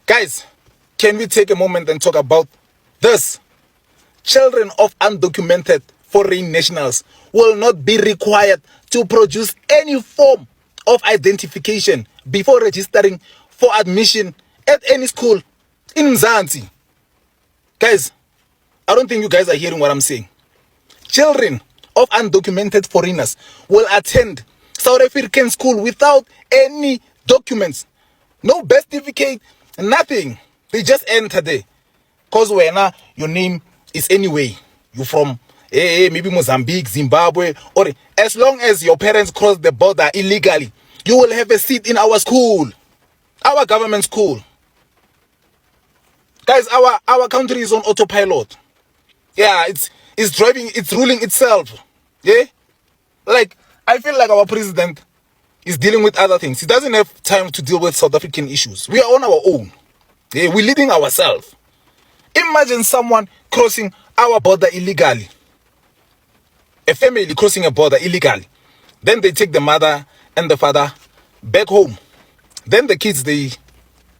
Guys, can we take a moment and talk about this? Children of undocumented foreign nationals will not be required to produce any form of identification before registering for admission at any school in Mzansi. Guys, I don't think you guys are hearing what I'm saying. Children of undocumented foreigners will attend South African school without any documents. No birth certificate, nothing. They just enter there. Because when your name is anyway, you're from maybe Mozambique, Zimbabwe, or as long as your parents cross the border illegally, you will have a seat in our school, our government school. Guys, our country is on autopilot. Yeah, it's driving, it's ruling itself. Yeah, like I feel like our president is dealing with other things. He doesn't have time to deal with South African issues. We are on our own. Yeah, we're leading ourselves. Imagine someone crossing our border illegally. A family crossing a border illegally. Then they take the mother and the father back home. Then the kids, they're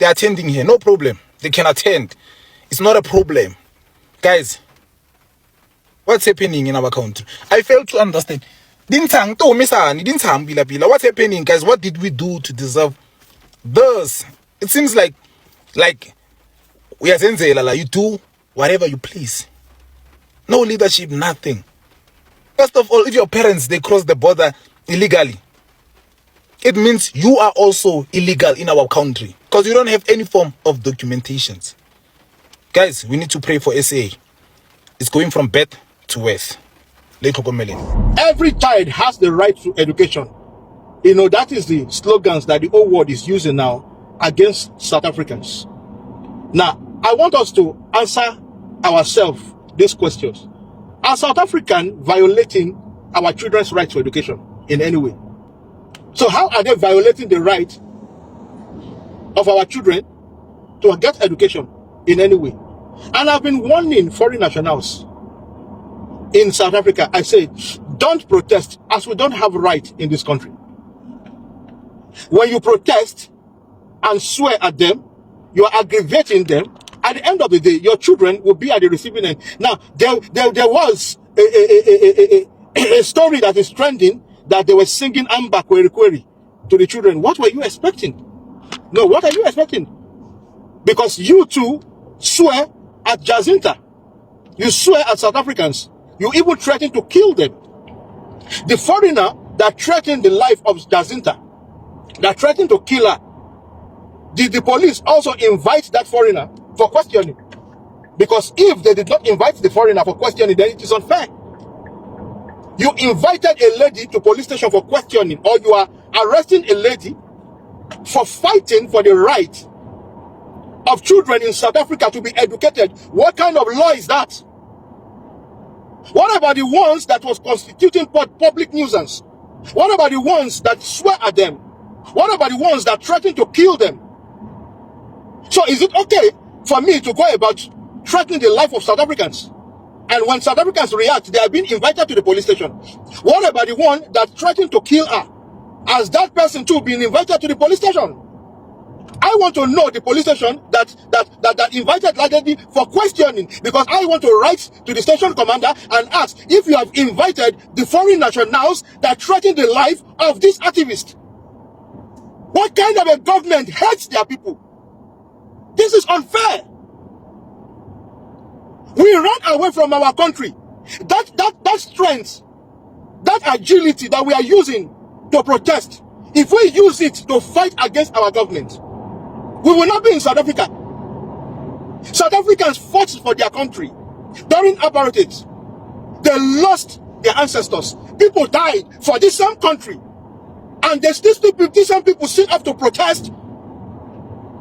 attending here. No problem. They can attend. It's not a problem. Guys, what's happening in our country? I fail to understand. What's happening, guys? What did we do to deserve this? It seems like we are Zenzela, you do whatever you please. No leadership, nothing. First of all, if your parents, they cross the border illegally, it means you are also illegal in our country because you don't have any form of documentations. Guys, we need to pray for SA. It's going from bad to worse. Every child has the right to education. You know, that is the slogans that the whole world is using now against South Africans. Now, I want us to answer ourselves these questions. Are South Africans violating our children's right to education in any way? So how are they violating the right of our children to get education in any way? And I've been warning foreign nationals in South Africa. I say, don't protest, as we don't have right in this country. When you protest and swear at them, you are aggravating them. At the end of the day, your children will be at the receiving end. Now, there was a story that is trending that they were singing Amba Kweri Kweri to the children. What were you expecting? No, what are you expecting? Because you too swear at Jacinta. You swear at South Africans. You even threaten to kill them. The foreigner that threatened the life of Jacinta, that threatened to kill her, did the police also invite that foreigner for questioning? Because if they did not invite the foreigner for questioning, then it is unfair. You invited a lady to police station for questioning, or you are arresting a lady for fighting for the right of children in South Africa to be educated. What kind of law is that? What about the ones that was constituting public nuisance? What about the ones that swear at them? What about the ones that threaten to kill them? So is it okay for me to go about threatening the life of South Africans? And when South Africans react, they are being invited to the police station. What about the one that threatened to kill her? Has that person too been invited to the police station? I want to know the police station that invited that lady for questioning, because I want to write to the station commander and ask if you have invited the foreign nationals that threaten the life of this activist. What kind of a government hates their people? This is unfair. We run away from our country. That strength, that agility that we are using to protest, if we use it to fight against our government, we will not be in South Africa. South Africans fought for their country during apartheid. They lost their ancestors. People died for this same country. And these same people still have to protest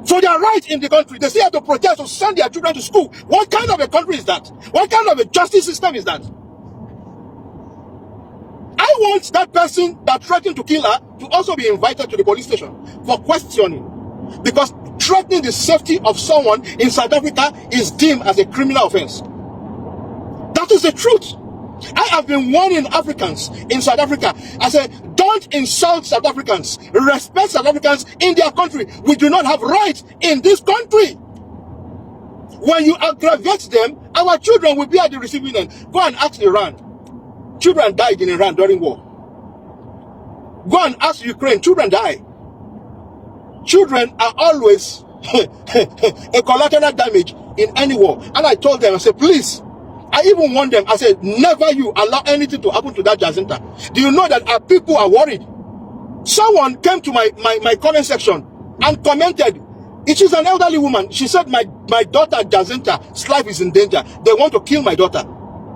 for their right in the country. They still have to protest to send their children to school. What kind of a country is that? What kind of a justice system is that? I want that person that threatened to kill her to also be invited to the police station for questioning. Because threatening the safety of someone in South Africa is deemed as a criminal offense. That is the truth. I have been warning Africans in South Africa. I said, don't Don't insult South Africans. Respect South Africans in their country. We do not have rights in this country. When you aggravate them, our children will be at the receiving end. Go and ask Iran. Children died in Iran during war. Go and ask Ukraine. Children die. Children are always a collateral damage in any war. And I told them, I said, please, I even warned them, I said, never you allow anything to happen to that Jacinta. Do you know that our people are worried? Someone came to my comment section and commented, it is an elderly woman. She said, my daughter Jacinta's life is in danger. They want to kill my daughter.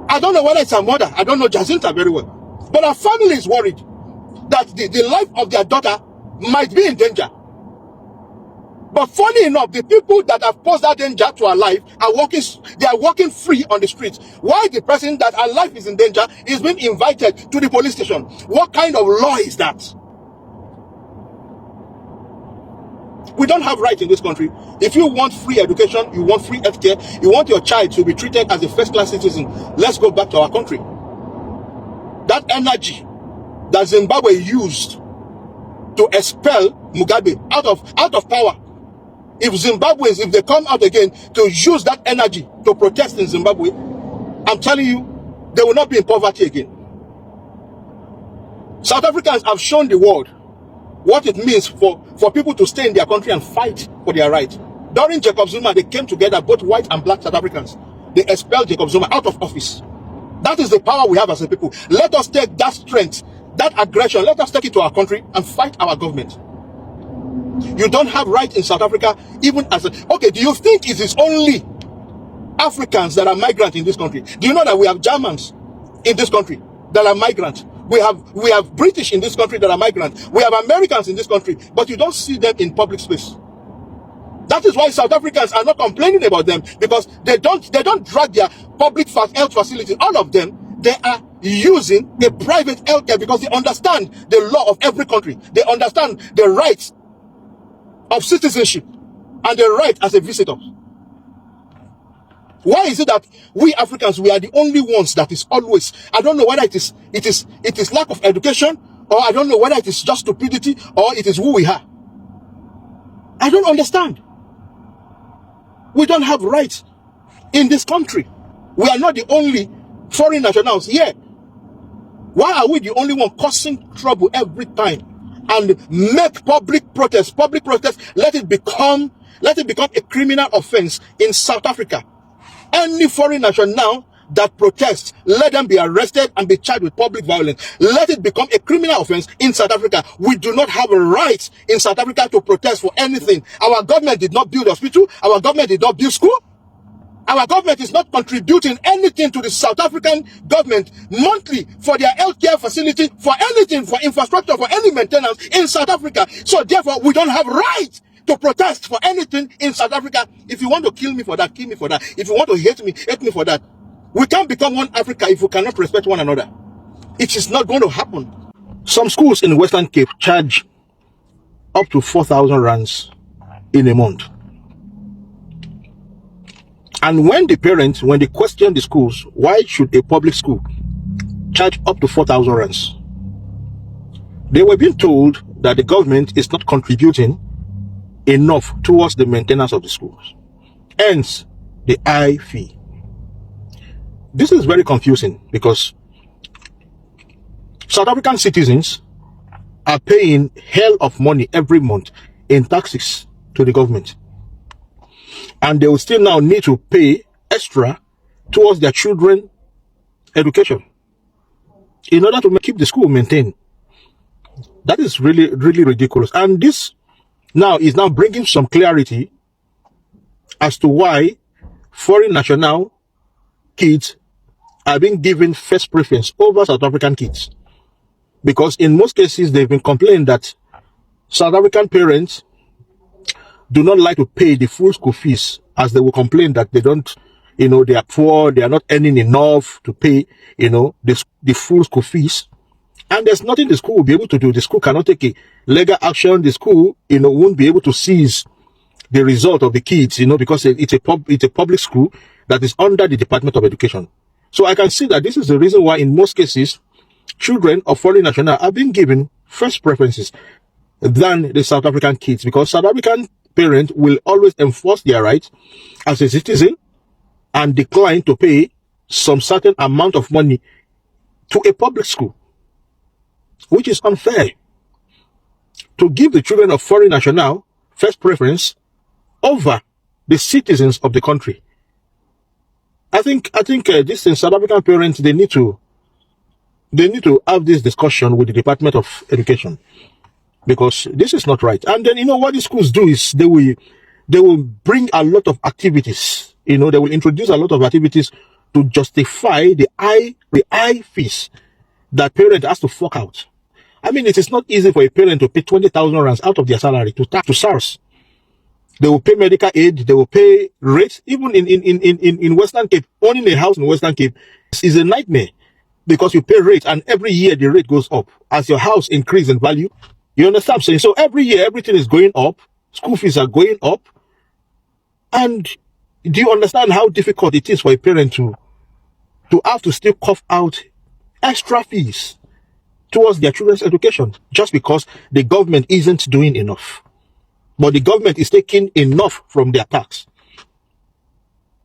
I don't know whether it's her mother. I don't know Jacinta very well. But our family is worried that the life of their daughter might be in danger. But funny enough, the people that have posed that danger to our life are walking free on the streets. Why the person that our life is in danger is being invited to the police station? What kind of law is that? We don't have right in this country. If you want free education, you want free healthcare, you want your child to be treated as a first-class citizen, let's go back to our country. That energy that Zimbabwe used to expel Mugabe out of power. If Zimbabweans, if they come out again to use that energy to protest in Zimbabwe, I'm telling you, they will not be in poverty again. South Africans have shown the world what it means for people to stay in their country and fight for their right. During Jacob Zuma, they came together, both white and black South Africans. They expelled Jacob Zuma out of office. That is the power we have as a people. Let us take that strength, that aggression, let us take it to our country and fight our government. You don't have right in South Africa, even as okay, do you think it is only Africans that are migrant in this country? Do you know that we have Germans in this country that are migrant? We have British in this country that are migrant. We have Americans in this country, but you don't see them in public space. That is why South Africans are not complaining about them, because they don't drag their public health facilities. All of them, they are using a private healthcare because they understand the law of every country. They understand the rights of citizenship and the right as a visitor. Why is it that we Africans, we are the only ones that is always, I don't know whether it is lack of education, or I don't know whether it is just stupidity, or it is who we are. I don't understand. We don't have rights in this country. We are not the only foreign nationals here. Why are we the only one causing trouble every time and make public protest? Let it become a criminal offense in South Africa. Any foreign nation now that protests, let them be arrested and be charged with public violence. Let it become a criminal offense in South Africa. We do not have a right in South Africa to protest for anything. Our government did not build a hospital. Our government did not build school. Our government is not contributing anything to the South African government monthly for their healthcare facility, for anything, for infrastructure, for any maintenance in South Africa. So therefore, we don't have right to protest for anything in South Africa. If you want to kill me for that, kill me for that. If you want to hate me for that. We can't become one Africa if we cannot respect one another. It is not going to happen. Some schools in Western Cape charge up to 4,000 rands in a month. And when the parents, when they question the schools, why should a public school charge up to 4,000 rands? They were being told that the government is not contributing enough towards the maintenance of the schools. Hence, the high fee. This is very confusing because South African citizens are paying hell of money every month in taxes to the government. And they will still now need to pay extra towards their children's education in order to keep the school maintained. That is really, really ridiculous. And this now is now bringing some clarity as to why foreign national kids are being given first preference over South African kids. Because in most cases, they've been complaining that South African parents do not like to pay the full school fees, as they will complain that they don't, they are poor, they are not earning enough to pay, the full school fees. And there's nothing the school will be able to do. The school cannot take a legal action. The school, won't be able to seize the result of the kids, because it's a public school that is under the Department of Education. So I can see that this is the reason why in most cases, children of foreign nationals are being given first preferences than the South African kids, because South African parents will always enforce their rights as a citizen and decline to pay some certain amount of money to a public school, which is unfair. To give the children of foreign national first preference over the citizens of the country. I think this in South African parents, they need to have this discussion with the Department of Education, because this is not right. And then, you know, what the schools do is they will bring a lot of activities. You know, they will introduce a lot of activities to justify the high fees that parent has to fork out. I mean, it is not easy for a parent to pay 20,000 rands out of their salary to SARS. They will pay medical aid, they will pay rates. Even in Western Cape, owning a house in Western Cape is a nightmare, because you pay rate and every year the rate goes up as your house increases in value. You understand what I'm saying? So every year everything is going up, school fees are going up. And do you understand how difficult it is for a parent to have to still cough out extra fees towards their children's education just because the government isn't doing enough? But the government is taking enough from their tax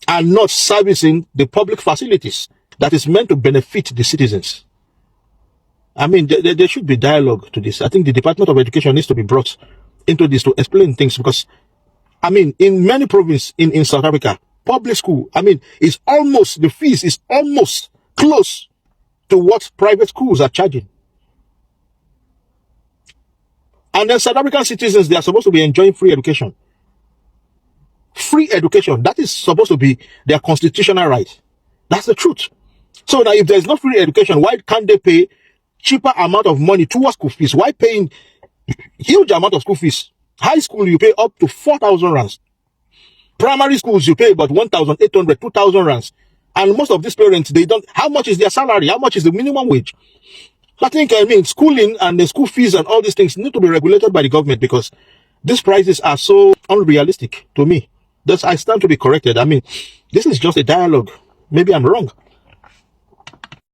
and not servicing the public facilities that is meant to benefit the citizens. I mean, there should be dialogue to this. I think the Department of Education needs to be brought into this to explain things, because, I mean, in many provinces in South Africa, public school, I mean, the fees is almost close to what private schools are charging. And then South African citizens, they are supposed to be enjoying free education. Free education, that is supposed to be their constitutional right. That's the truth. So now, if there's no free education, why can't they pay cheaper amount of money towards school fees? Why paying huge amount of school fees? High school, you pay up to 4,000 rands. Primary schools, you pay about 1,800, 2,000 rands. And most of these parents, they don't, how much is their salary? How much is the minimum wage? I mean, schooling and the school fees and all these things need to be regulated by the government, because these prices are so unrealistic to me. I stand to be corrected. I mean, this is just a dialogue. Maybe I'm wrong.